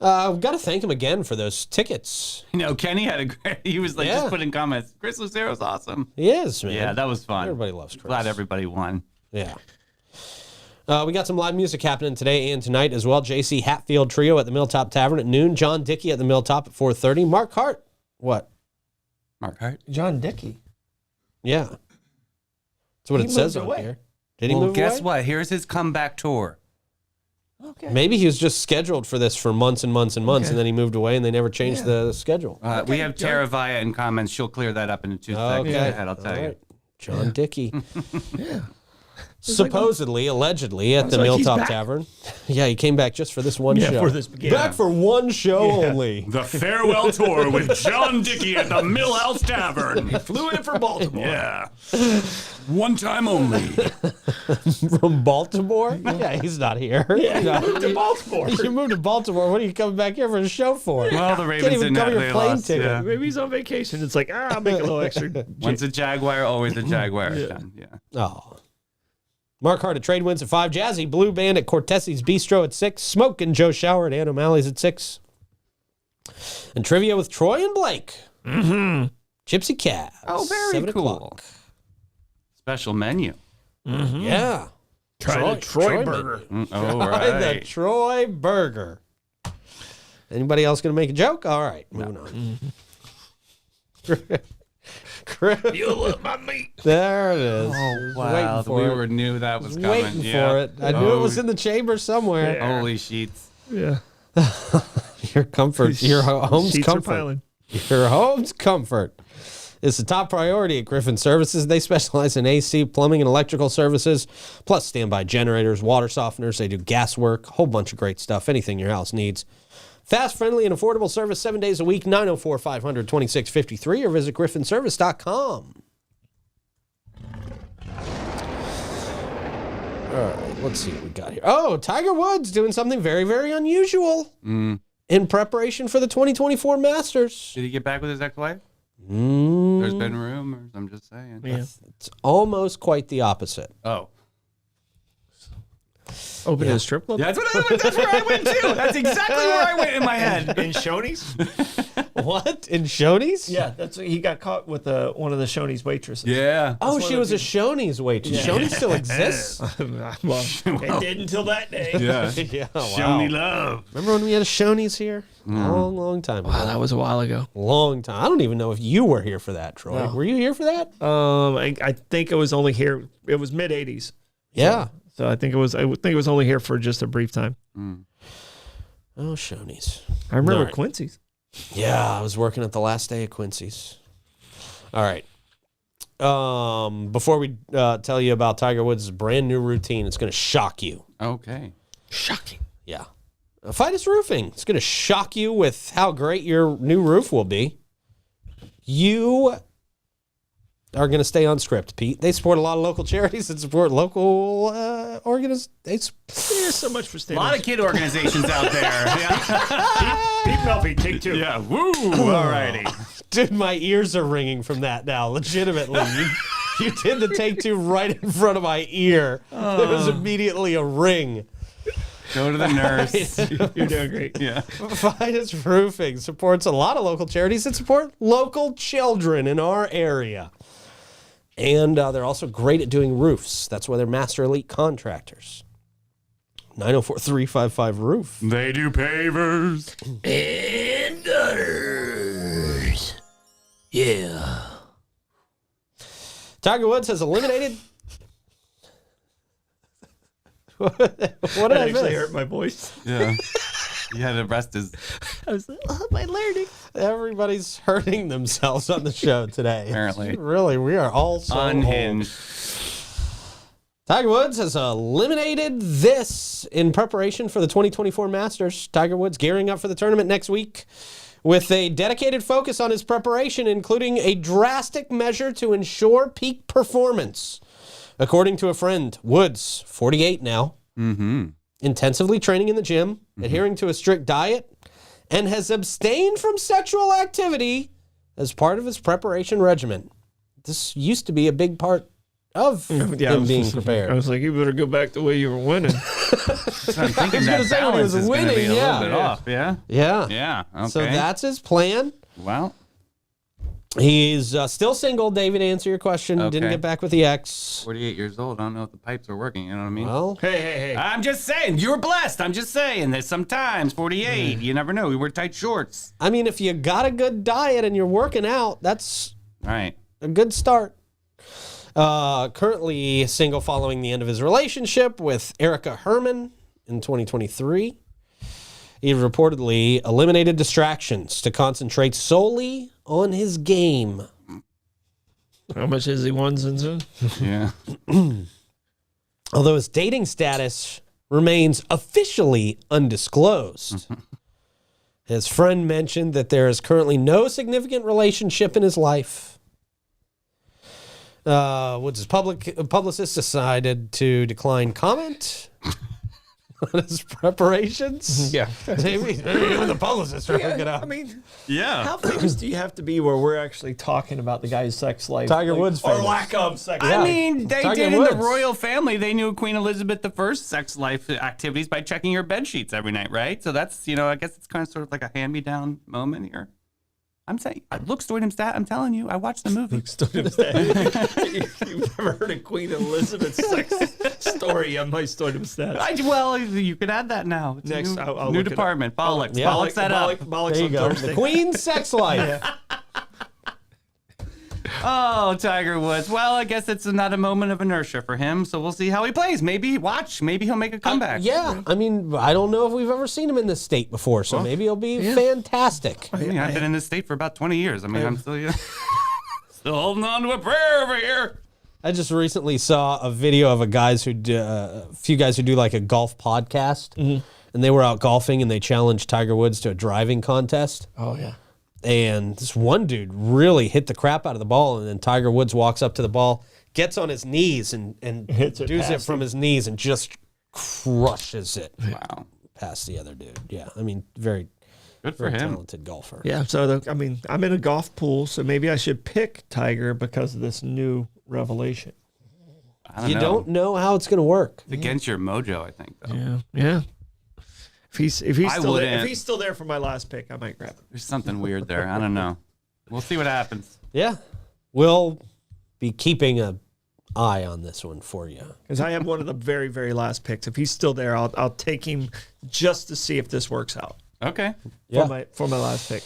I've got to thank him again for those tickets. You know, Kenny had a great, he was like Yeah. just putting comments. Chris Lucero's awesome. He is, man. Yeah, that was fun. Everybody loves Chris. Glad everybody won. Yeah. We got some live music happening today and tonight as well. JC Hatfield Trio at the Milltop Tavern at noon. John Dickey at the Milltop at 4:30. Mark Hart. What? Mark Hart. John Dickey. Yeah. That's what He it says moved on away. here. Did he Well, move guess away? what? Here's his comeback tour. Okay. Maybe he was just scheduled for this for months and months and months, Okay. and then he moved away, and they never changed the schedule. We have Tara Vaya in comments. She'll clear that up in 2 seconds. Okay. Ahead, I'll tell All you. right. John Dickey. Yeah. Supposedly, allegedly, at the like he's Milltop back. Tavern. Yeah, he came back just for this one Yeah, show. for this beginning. Back for one show only. The farewell tour with John Dickey at the Millhouse Tavern. Flew in from Baltimore. Yeah. One time only. From Baltimore? Yeah, he's not here. Yeah, he moved to Baltimore. You moved to Baltimore. What are you coming back here for a show for? Well, the Can't Ravens even didn't cover have your they plane lost. ticket. Yeah. Maybe he's on vacation. It's like, I'll make a little extra. Once a Jaguar, always a Jaguar. Yeah. Oh. Mark Hart at Trade Winds at 5. Jazzy Blue Band at Cortesi's Bistro at 6. Smoke and Joe Shower at Ann O'Malley's at 6. And trivia with Troy and Blake. Mm-hmm. Gypsy Cab. Oh, very 7 cool. o'clock. Special menu. Yeah. Try the Troy burger. Oh, Try the right. Troy Burger. Anybody else going to make a joke? All right, moving on. Chris, You love my meat. there it is. Oh, wow. Waiting for it. Knew that was coming. Waiting Yeah. for it. I knew it was in the chamber somewhere. Yeah. Holy sheets. Yeah. Your comfort, your home's Sheets are comfort. piling. Your home's comfort is the top priority at Griffin Services. They specialize in AC, plumbing, and electrical services, plus standby generators, water softeners. They do gas work, a whole bunch of great stuff, anything your house needs. Fast, friendly, and affordable service 7 days a week, 904-500-2653, or visit griffinservice.com. All right, let's see what we got here. Oh, Tiger Woods doing something very, very unusual in preparation for the 2024 Masters. Did he get back with his ex-wife? There's been rumors. I'm just saying. Yeah. It's almost quite the opposite. Oh. Open a strip club. That's where I went too. That's exactly where I went in my head. In Shoney's? What? In Shoney's? Yeah, that's he got caught with one of the Shoney's waitresses. Yeah. Oh, That's she one was of a Shoney's waitress. Shoney's still exists? Well, it did until that day. Yeah. Yeah, wow. Shoney love. Remember when we had a Shoney's here? Long, long time ago. Wow, that was a while ago. Long time. I don't even know if you were here for that, Troy. No. Were you here for that? I think it was only here. It was mid '80s, Yeah. so I think it was only here for just a brief time. Oh, Shoney's. I remember All right. Quincy's. Yeah, I was working at the last day of Quincy's. All right. Before we tell you about Tiger Woods' brand new routine, it's going to shock you. Okay. Shocking. Yeah. Fidus Roofing. It's going to shock you with how great your new roof will be. You are going to stay on script, Pete. They support a lot of local charities that support local organizations. There's so much for A standing. lot of kid organizations out there. Yeah. Pete Melfi, take two. Yeah. Woo. All righty. Dude, my ears are ringing from that now. Legitimately. You did the take two right in front of my ear. There was immediately a ring. Go to the nurse. You're doing great. Yeah. Finest Roofing supports a lot of local charities that support local children in our area. And they're also great at doing roofs. That's why they're Master Elite contractors. 904-355-ROOF. They do pavers. And gutters. Yeah. Tiger Woods has eliminated... what did That I actually miss? hurt my voice. Yeah. He had to rest his. I was like, oh, my learning. Everybody's hurting themselves on the show today. Apparently. Really, we are all so Unhinged. old. Tiger Woods has eliminated this in preparation for the 2024 Masters. Tiger Woods gearing up for the tournament next week with a dedicated focus on his preparation, including a drastic measure to ensure peak performance. According to a friend, Woods, 48 now, intensively training in the gym, adhering to a strict diet, and has abstained from sexual activity as part of his preparation regimen. This used to be a big part of him being prepared. I was like, you better go back the way you were winning. I'm thinking gonna that say when he was balance is gonna be winning, a yeah. little bit off. Yeah. Yeah. Yeah. Okay. So that's his plan. Well. He's still single, David, to answer your question. Didn't Okay. get back with the ex. 48 years old. I don't know if the pipes are working. You know what I mean? Well, Hey. I'm just saying. You were blessed. I'm just saying that sometimes 48. You never know. We wear tight shorts. I mean, if you got a good diet and you're working out, that's All right. a good start. Currently single following the end of his relationship with Erica Herman in 2023. He reportedly eliminated distractions to concentrate solely on his game. How much is he won since then? Yeah. Although his dating status remains officially undisclosed. His friend mentioned that there is currently no significant relationship in his life. Woods' publicist decided to decline comment on his preparations. Yeah. Maybe even the publicist are hooking up. I mean, Yeah. how famous do you have to be where we're actually talking about the guy's sex life? Tiger Woods or famous. lack of sex Yeah. life. I mean, they Tiger did in Woods. the royal family. They knew Queen Elizabeth I's sex life activities by checking her bed sheets every night, right? So that's, I guess it's kind of sort of like a hand-me-down moment here. I'm saying, look, Stoidem Stat, I'm telling you, I watched the movie. You've never heard of Queen Elizabeth's sex story on my Stoidem Stats. Well, you could add that now. It's Next, a new, I'll new look it up. department. Bollocks. Yeah. Bollocks that up. Bollocks There you on go. Thursday. The Queen's sex life. Oh, Tiger Woods. Well, I guess it's not a moment of inertia for him, so we'll see how he plays. Maybe he'll make a comeback. Yeah, I mean, I don't know if we've ever seen him in this state before, so maybe he'll be fantastic. I mean, I've been in this state for about 20 years. I mean, I'm still still holding on to a prayer over here. I just recently saw a video of a few guys who do like a golf podcast, and they were out golfing and they challenged Tiger Woods to a driving contest. Oh, yeah. And this one dude really hit the crap out of the ball, and then Tiger Woods walks up to the ball, gets on his knees, and Hits it does it past from his knees and just crushes it Wow. past the other dude. Yeah, I mean, very, Good for very him. talented golfer. Yeah, so I'm in a golf pool, so maybe I should pick Tiger because of this new revelation. I You don't know how it's going to work. It's against your mojo, I think, though. Yeah. If he's wouldn't. still there for my last pick, I might grab him. There's something weird there. I don't know. We'll see what happens. Yeah, we'll be keeping an eye on this one for you. Because I have one of the very, very last picks. If he's still there, I'll take him just to see if this works out Okay. Yeah. for my last pick.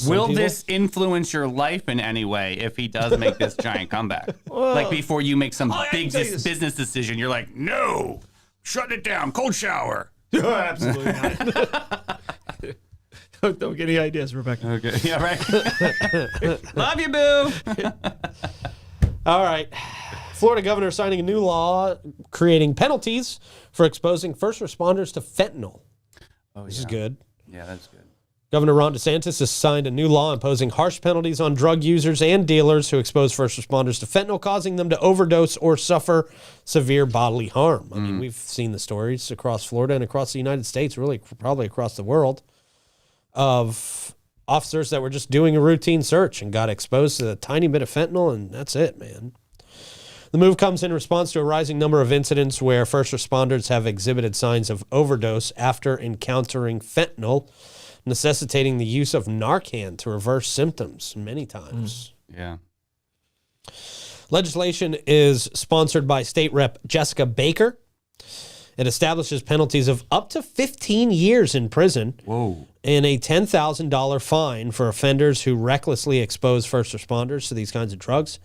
Will people- this influence your life in any way if he does make this giant comeback? Like before you make some I big can tell you this. business decision, you're like, no, shut it down, cold shower. Absolutely not. Don't get any ideas, Rebecca. Okay. Yeah, right. Love you, boo. All right. Florida governor signing a new law creating penalties for exposing first responders to fentanyl. Oh, This is good. Yeah, that's good. Governor Ron DeSantis has signed a new law imposing harsh penalties on drug users and dealers who expose first responders to fentanyl, causing them to overdose or suffer severe bodily harm. I mean, we've seen the stories across Florida and across the United States, really probably across the world, of officers that were just doing a routine search and got exposed to a tiny bit of fentanyl, and that's it, man. The move comes in response to a rising number of incidents where first responders have exhibited signs of overdose after encountering fentanyl, necessitating the use of Narcan to reverse symptoms many times. Yeah. Legislation is sponsored by State Rep Jessica Baker. It establishes penalties of up to 15 years in prison and a $10,000 fine for offenders who recklessly expose first responders to these kinds of drugs.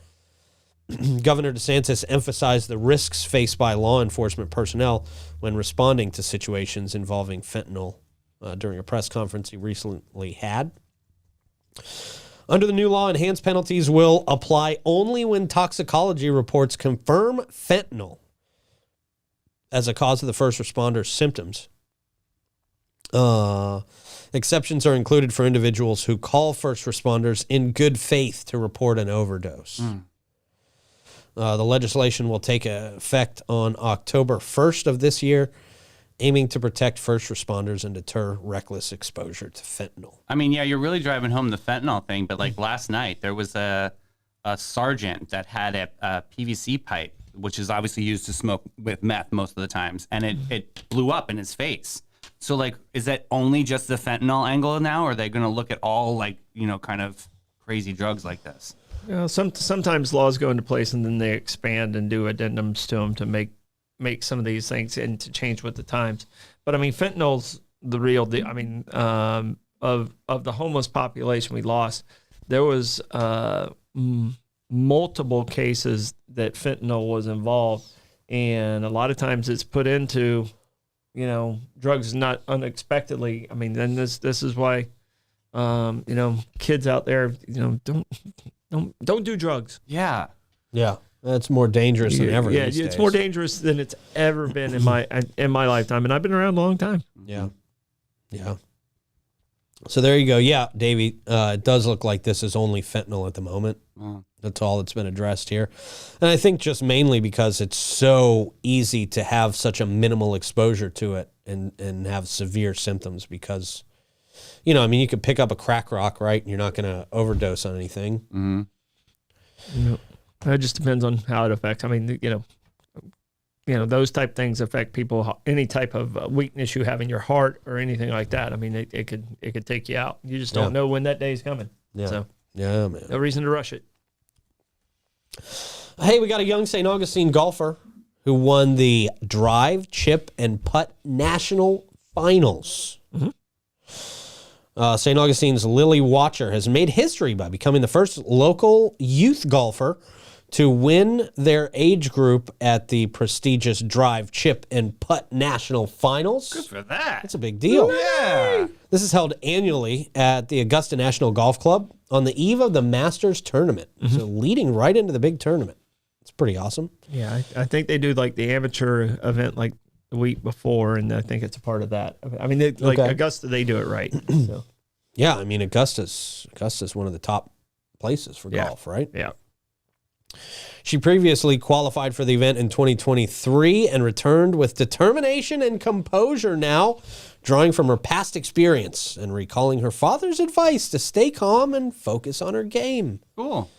Governor DeSantis emphasized the risks faced by law enforcement personnel when responding to situations involving fentanyl during a press conference he recently had. Under the new law, enhanced penalties will apply only when toxicology reports confirm fentanyl as a cause of the first responder's symptoms. Exceptions are included for individuals who call first responders in good faith to report an overdose. The legislation will take effect on October 1st of this year, aiming to protect first responders and deter reckless exposure to fentanyl. I mean, yeah, you're really driving home the fentanyl thing, but like last night, there was a sergeant that had a PVC pipe, which is obviously used to smoke with meth most of the times, and it blew up in his face. So, like, is that only just the fentanyl angle now, or are they going to look at all, like, you know, kind of crazy drugs like this? You know, sometimes laws go into place and then they expand and do addendums to them to make some of these things and to change with the times. But I mean, fentanyl's the real deal. I mean, of the homeless population we lost, there was multiple cases that fentanyl was involved, and a lot of times it's put into, you know, drugs not unexpectedly. I mean, then this is why, you know, kids out there, you know, don't do drugs. Yeah. Yeah. That's more dangerous than ever. Yeah, these it's days. more dangerous than it's ever been in my lifetime, and I've been around a long time. Yeah. Yeah. So there you go. Yeah, Davey, it does look like this is only fentanyl at the moment. That's all that's been addressed here. And I think just mainly because it's so easy to have such a minimal exposure to it and have severe symptoms because, you know, I mean, you could pick up a crack rock, right? And you're not going to overdose on anything. Mm-hmm. No, it just depends on how it affects. I mean, you know, those type things affect people. Any type of weakness you have in your heart or anything like that. I mean, it could take you out. You just don't know when that day's coming. Yeah. So, yeah, man. no reason to rush it. Hey, we got a young St. Augustine golfer who won the Drive, Chip, and Putt National Finals. St. Augustine's Lily Watcher has made history by becoming the first local youth golfer to win their age group at the prestigious Drive, Chip, and Putt National Finals. Good for that. That's a big deal. Yeah. This is held annually at the Augusta National Golf Club on the eve of the Masters tournament. So leading right into the big tournament. It's pretty awesome. Yeah, I think they do like the amateur event like the week before, and I think it's a part of that. I mean, Augusta, they do it right. So. Yeah, I mean, Augusta's one of the top places for golf, right? Yeah. She previously qualified for the event in 2023 and returned with determination and composure now, drawing from her past experience and recalling her father's advice to stay calm and focus on her game. Cool.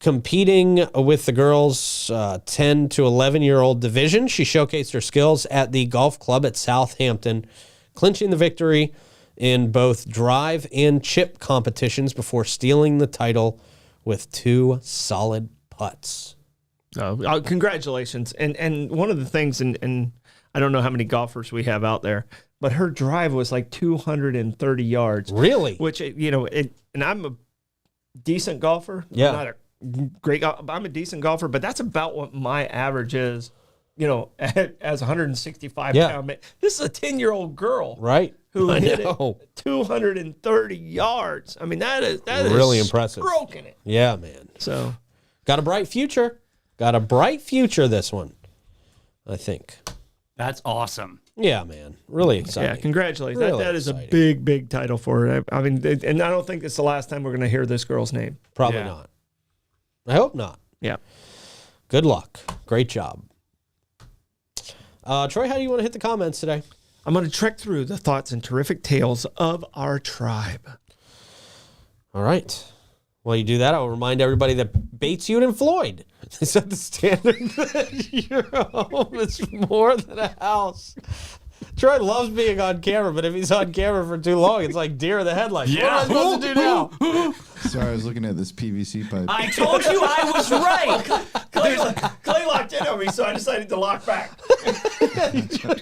Competing with the girls' 10 to 11-year-old division, she showcased her skills at the golf club at Southampton, clinching the victory in both drive and chip competitions before stealing the title with 2 solid putts. Congratulations. And one of the things, and I don't know how many golfers we have out there, but her drive was like 230 yards. Really? Which, you know, and I'm a decent golfer. Yeah. Not a great golfer. I'm a decent golfer, but that's about what my average is, you know, as a 165-pound man. This is a 10-year-old girl. Right. Who hit it 230 yards. I mean, that is really impressive. Stroking it. Yeah, man. So, got a bright future. Got a bright future, this one, I think. That's awesome. Yeah, man. Really exciting. Yeah, congratulations. Really that is exciting. a big, big title for her. I mean, and I don't think it's the last time we're going to hear this girl's name. Probably Yeah. not. I hope not. Yeah. Good luck. Great job. Troy, how do you want to hit the comments today? I'm going to trek through the thoughts and terrific tales of our tribe. All right. While you do that, I'll remind everybody that Bates, Hewitt, and Floyd, they set the standard that your home is more than a house. Troy loves being on camera, but if he's on camera for too long, it's like deer in the headlights. Yeah. What am I supposed to do now? Sorry, I was looking at this PVC pipe. I told you I was right. Clay locked in on me, so I decided to lock back.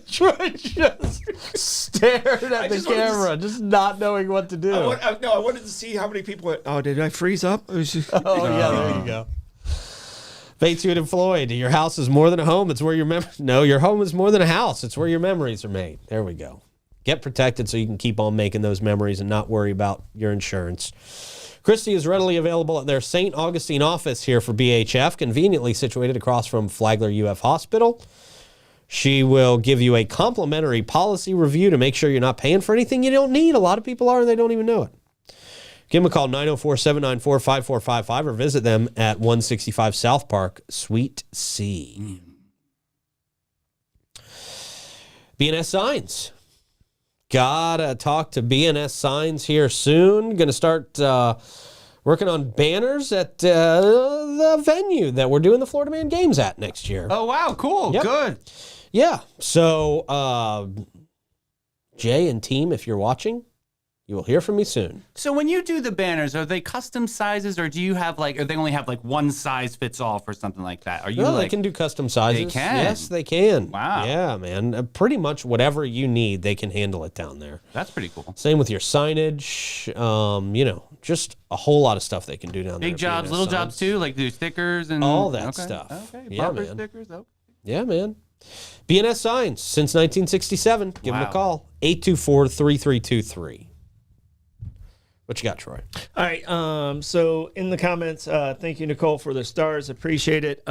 Troy just stared at the just wanted to camera, just not knowing what to do. I wanted to see how many people went, oh, did I freeze up? It was just, Oh, yeah, there you go. Bates, Hewitt, and Floyd, your house is more than a home. It's where your No, your home is more than a house. It's where your memories are made. There we go. Get protected so you can keep on making those memories and not worry about your insurance. Christy is readily available at their St. Augustine office here for BHF, conveniently situated across from Flagler UF Hospital. She will give you a complimentary policy review to make sure you're not paying for anything you don't need. A lot of people are, and they don't even know it. Give them a call, 904-794-5455, or visit them at 165 South Park, Suite C. BNS Signs. Gotta talk to BNS Signs here soon. Gonna start working on banners at the venue that we're doing the Florida Man Games at next year. Oh, wow. Cool. Yep. Good. Yeah. So, Jay and team, if you're watching, you will hear from me soon. So when you do the banners, are they custom sizes, or do you have or they only have one size fits all for something like that? Are you Well, they can do custom sizes. They can? Yes, they can. Wow. Yeah, man. Pretty much whatever you need, they can handle it down there. That's pretty cool. Same with your signage. Just a whole lot of stuff they can do down there. Big at jobs, BNS little Signs. jobs too, like do stickers and All that okay. stuff. Okay, Yeah, bumper man. stickers. Okay. Yeah, man. BNS Signs since 1967. Give them a Wow. call. 824-3323. What you got, Troy? all right. So in the comments, thank you, Nicole, for the stars. Appreciate it.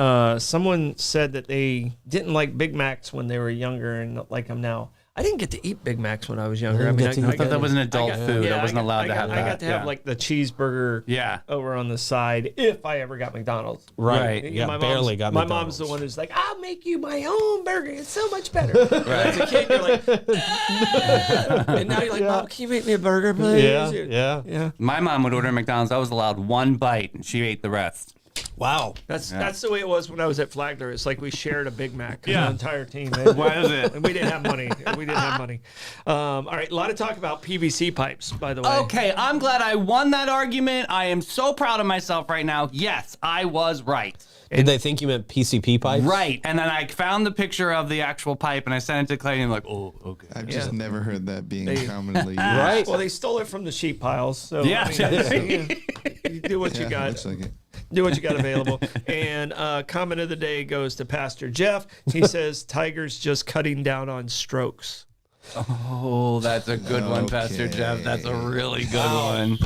Someone said that they didn't like Big Macs when they were younger and like them now. I didn't get to eat Big Macs when I was younger. didn't get to I thought that was an adult food. I wasn't allowed to have that. I got to have like the cheeseburger Yeah. over on the side if I ever got McDonald's. Right. Yeah, my barely got My McDonald's. mom's the one who's like, I'll make you my own burger. It's so much better. As a kid, you're like, "Ah." And now you're like, Mom, can you make me a burger, please? Yeah. My mom would order McDonald's. I was allowed one bite, and she ate the rest. Wow. That's the way it was when I was at Flagler. It's like we shared a Big Mac. Yeah. The entire team. Why is it? And we didn't have money. All right, a lot of talk about PVC pipes, by the way. Okay, I'm glad I won that argument. I am so proud of myself right now. Yes, I was right. Did they think you meant PCP pipes? Right. And then I found the picture of the actual pipe, and I sent it to Clay, and I'm like, oh, okay. I've just never heard that being commonly used. Right. Well, they stole it from the sheep piles. So Yeah. you do what you Yeah, got. looks like it. Do what you got available. And comment of the day goes to Pastor Jeff. He says, Tiger's just cutting down on strokes. Oh, that's a good one, Pastor Okay. Jeff. That's a really good one.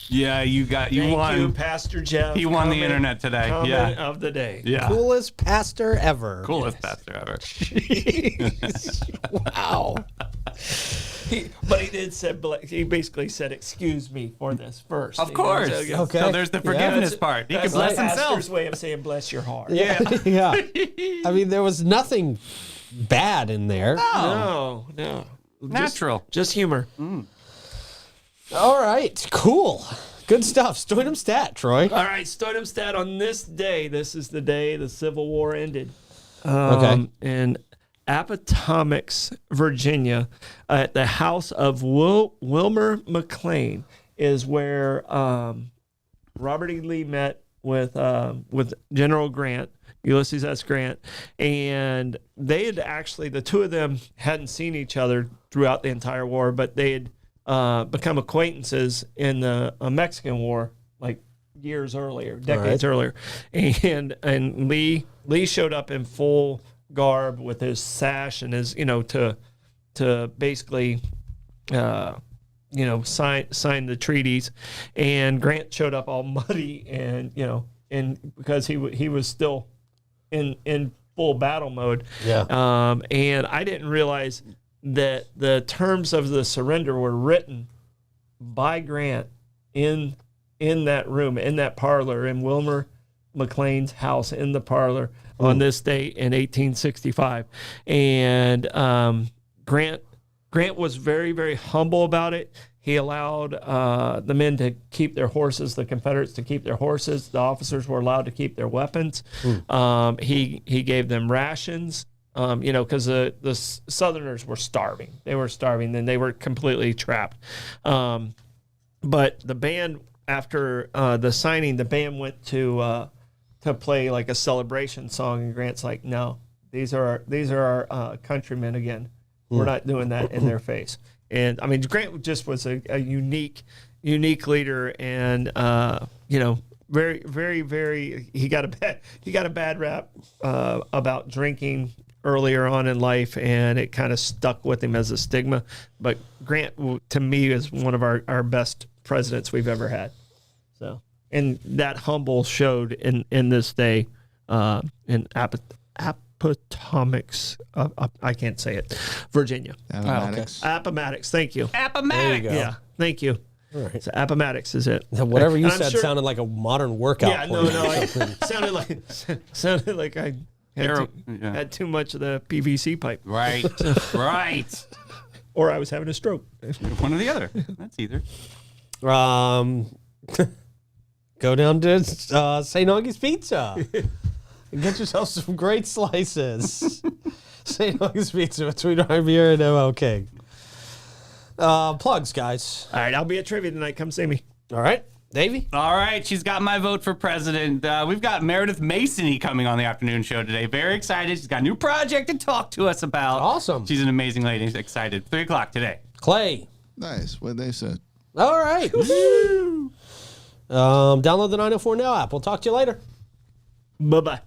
Yeah, you Thank won. you, Pastor Jeff. He won the Comment- internet today. Comment Yeah. of the day. Yeah. Coolest pastor ever. Coolest pastor ever. Wow. But he did said he basically said, "Excuse me for this first." Of course. So, Okay. So there's the forgiveness part. He can That's bless the himself. pastor's way of saying "bless your heart." Yeah. Yeah. I mean, there was nothing bad in there. No. Natural. Just humor. All right. Cool. Good stuff. Stoidum stat, Troy. All right, Stoidum stat on this day. This is the day the Civil War ended. Okay. In Appomattox, Virginia, at the house of Wilmer McLean is where Robert E. Lee met with General Grant, Ulysses S. Grant, and they had actually, the two of them hadn't seen each other throughout the entire war, but they had become acquaintances in the Mexican War, like years earlier, decades earlier, and Lee showed up in full garb with his sash and his to basically sign the treaties, and Grant showed up all muddy and because he was still in full battle mode. Yeah. And I didn't realize that the terms of the surrender were written by Grant in that room, in that parlor, in Wilmer McLean's house, in the parlor on this date in 1865. And Grant was very, very humble about it. He allowed the men to keep their horses, the Confederates to keep their horses. The officers were allowed to keep their weapons. He gave them rations, because the Southerners were starving. They were starving, and they were completely trapped. But the band, after the signing, the band went to play like a celebration song, and Grant's like, "No, these are our countrymen again. We're not doing that in their face." And I mean, Grant just was a unique leader, and very, very, very. He got a bad rap about drinking earlier on in life, and it kind of stuck with him as a stigma. But Grant, to me, is one of our best presidents we've ever had. So, and that humble showed in this day in Appomattox, I can't say it, Virginia. Appomattox. Appomattox, thank you. Appomattox. Go. Yeah, thank you. All right. So Appomattox is it. Whatever you And I'm said sure- sounded like a modern workout. Yeah, no, sounded like I had too much of the PVC pipe, Right. Right. or I was having a stroke. One or the other. That's either. Go down to St. Augie's Pizza and get yourself some great slices. St. Augie's Pizza between Armier and ML King. Plugs, guys. All right, I'll be at trivia tonight. Come see me. All right, Davey. All right, she's got my vote for president. We've got Meredith Masony coming on the afternoon show today. Very excited. She's got a new project to talk to us about. Awesome. She's an amazing lady. She's excited. 3 o'clock today. Clay. Nice. What they said. All right. Download the 904 Now app. We'll talk to you later. Bye-bye.